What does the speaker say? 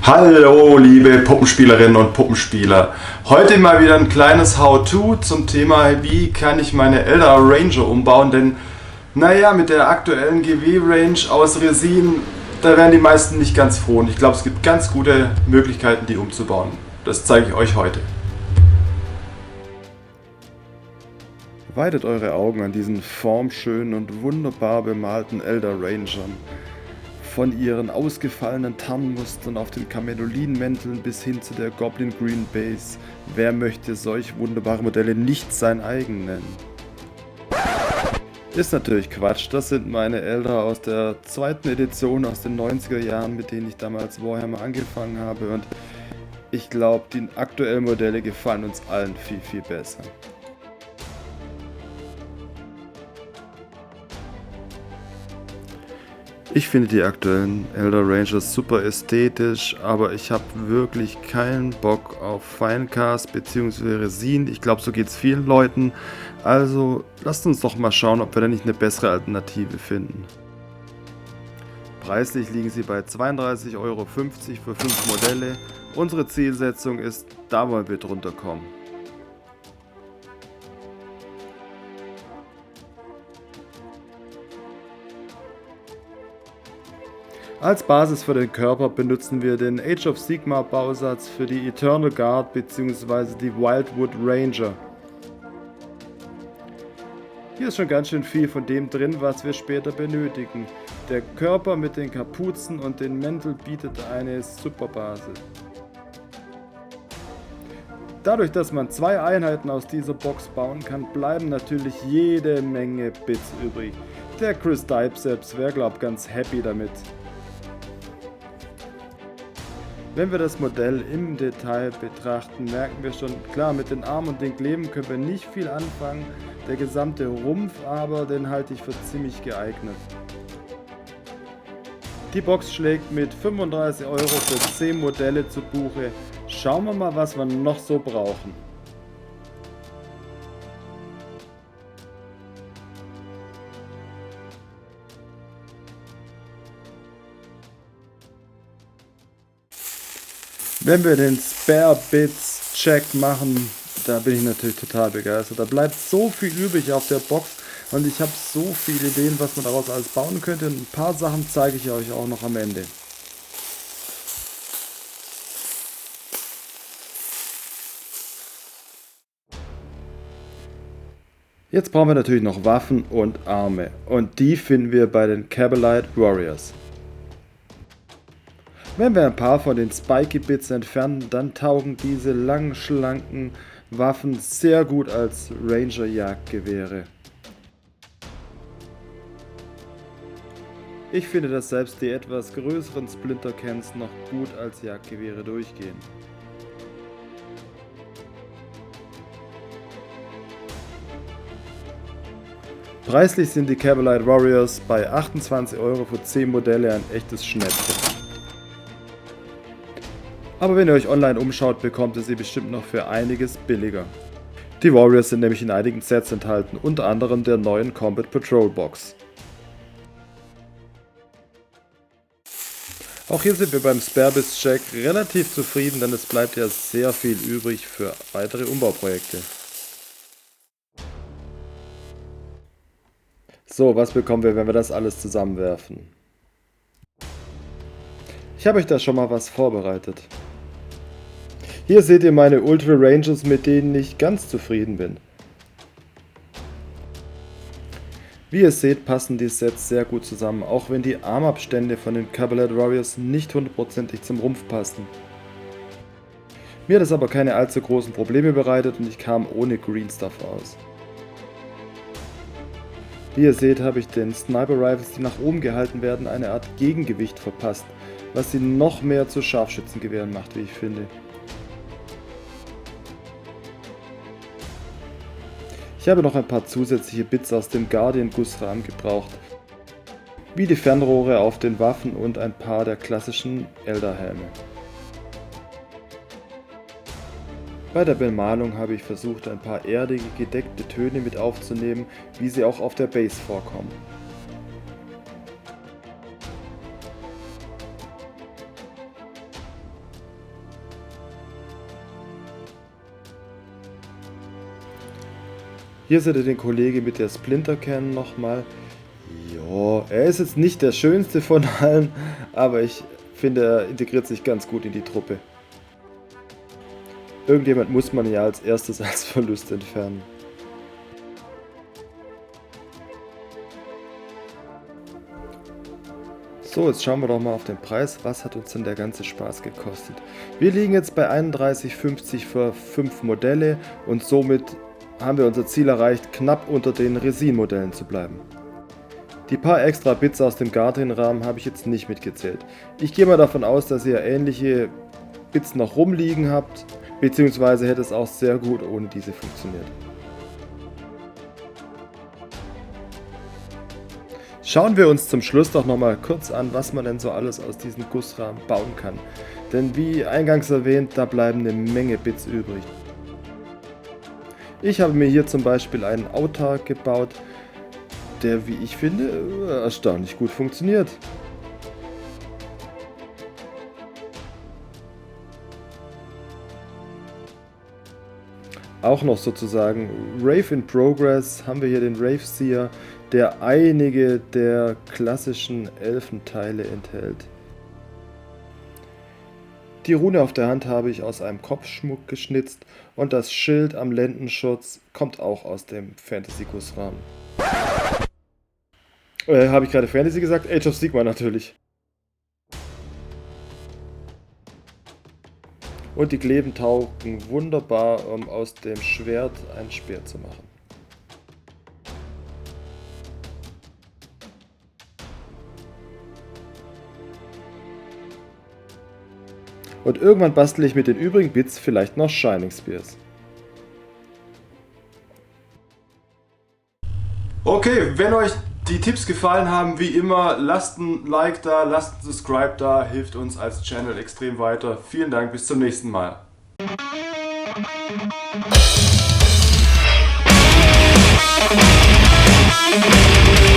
Hallo liebe Puppenspielerinnen und Puppenspieler. Heute mal wieder ein kleines How-To zum Thema, wie kann ich meine Eldar Ranger umbauen, denn naja, mit der aktuellen GW-Range aus Resin, da wären die meisten nicht ganz froh und ich glaube, es gibt ganz gute Möglichkeiten, die umzubauen. Das zeige ich euch heute. Weitet eure Augen an diesen formschönen und wunderbar bemalten Eldar Rangern. Von ihren ausgefallenen Tarnmustern auf den Kamenolinmänteln bis hin zu der Goblin Green Base. Wer möchte solch wunderbare Modelle nicht sein eigen nennen? Ist natürlich Quatsch, das sind meine Eldar aus der zweiten Edition aus den 90er Jahren, mit denen ich damals Warhammer angefangen habe, und ich glaube, die aktuellen Modelle gefallen uns allen viel, viel besser. Ich finde die aktuellen Eldar Rangers super ästhetisch, aber ich habe wirklich keinen Bock auf Finecast bzw. Resin. Ich glaube, so geht es vielen Leuten. Also lasst uns doch mal schauen, ob wir da nicht eine bessere Alternative finden. Preislich liegen sie bei 32,50 € für 5 Modelle. Unsere Zielsetzung ist, da wollen wir drunter kommen. Als Basis für den Körper benutzen wir den Age of Sigmar Bausatz für die Eternal Guard bzw. die Wildwood Ranger. Hier ist schon ganz schön viel von dem drin, was wir später benötigen. Der Körper mit den Kapuzen und den Mänteln bietet eine super Basis. Dadurch, dass man 2 Einheiten aus dieser Box bauen kann, bleiben natürlich jede Menge Bits übrig. Der Chris Diceps wäre, glaube ich, ganz happy damit. Wenn wir das Modell im Detail betrachten, merken wir schon, klar, mit den Armen und den Kleben können wir nicht viel anfangen. Der gesamte Rumpf aber, den halte ich für ziemlich geeignet. Die Box schlägt mit 35 € für 10 Modelle zu Buche. Schauen wir mal, was wir noch so brauchen. Wenn wir den Spare Bits Check machen, da bin ich natürlich total begeistert. Da bleibt so viel übrig auf der Box und ich habe so viele Ideen, was man daraus alles bauen könnte. Und ein paar Sachen zeige ich euch auch noch am Ende. Jetzt brauchen wir natürlich noch Waffen und Arme und die finden wir bei den Cabalite Warriors. Wenn wir ein paar von den Spiky Bits entfernen, dann taugen diese langen, schlanken Waffen sehr gut als Ranger-Jagdgewehre. Ich finde, dass selbst die etwas größeren Splinter-Cans noch gut als Jagdgewehre durchgehen. Preislich sind die Cabalite Warriors bei 28 € für 10 Modelle ein echtes Schnäppchen. Aber wenn ihr euch online umschaut, bekommt ihr sie bestimmt noch für einiges billiger. Die Warriors sind nämlich in einigen Sets enthalten, unter anderem der neuen Combat Patrol Box. Auch hier sind wir beim Spare Bits Check relativ zufrieden, denn es bleibt ja sehr viel übrig für weitere Umbauprojekte. So, was bekommen wir, wenn wir das alles zusammenwerfen? Ich habe euch da schon mal was vorbereitet. Hier seht ihr meine Ultra Rangers, mit denen ich ganz zufrieden bin. Wie ihr seht, passen die Sets sehr gut zusammen, auch wenn die Armabstände von den Cabalite Warriors nicht hundertprozentig zum Rumpf passen. Mir hat es aber keine allzu großen Probleme bereitet und ich kam ohne Green Stuff aus. Wie ihr seht, habe ich den Sniper Rifles, die nach oben gehalten werden, eine Art Gegengewicht verpasst, was sie noch mehr zu Scharfschützengewehren macht, wie ich finde. Ich habe noch ein paar zusätzliche Bits aus dem Guardian Gussrahmen gebraucht, wie die Fernrohre auf den Waffen und ein paar der klassischen Eldar Helme. Bei der Bemalung habe ich versucht, ein paar erdige, gedeckte Töne mit aufzunehmen, wie sie auch auf der Bass vorkommen. Hier seht ihr den Kollege mit der Splinter Cannon nochmal. Ja, er ist jetzt nicht der schönste von allen, aber ich finde, er integriert sich ganz gut in die Truppe. Irgendjemand muss man ja als erstes als Verlust entfernen. So, jetzt schauen wir doch mal auf den Preis. Was hat uns denn der ganze Spaß gekostet? Wir liegen jetzt bei 31,50 für 5 Modelle und somit haben wir unser Ziel erreicht, knapp unter den Resin-Modellen zu bleiben. Die paar extra Bits aus dem Guardian-Rahmen habe ich jetzt nicht mitgezählt. Ich gehe mal davon aus, dass ihr ähnliche Bits noch rumliegen habt, beziehungsweise hätte es auch sehr gut ohne diese funktioniert. Schauen wir uns zum Schluss doch nochmal kurz an, was man denn so alles aus diesen Gussrahmen bauen kann. Denn wie eingangs erwähnt, da bleiben eine Menge Bits übrig. Ich habe mir hier zum Beispiel einen Autark gebaut, der, wie ich finde, erstaunlich gut funktioniert. Auch noch sozusagen Rave in Progress haben wir hier den Rave Seer, der einige der klassischen Elfenteile enthält. Die Rune auf der Hand habe ich aus einem Kopfschmuck geschnitzt und das Schild am Lendenschutz kommt auch aus dem Fantasy-Gussrahmen. Habe ich gerade Fantasy gesagt? Age of Sigmar natürlich. Und die Kleben taugen wunderbar, um aus dem Schwert ein Speer zu machen. Und irgendwann bastle ich mit den übrigen Bits vielleicht noch Shining Spears. Okay, wenn euch die Tipps gefallen haben, wie immer, lasst ein Like da, lasst ein Subscribe da, hilft uns als Channel extrem weiter. Vielen Dank, bis zum nächsten Mal.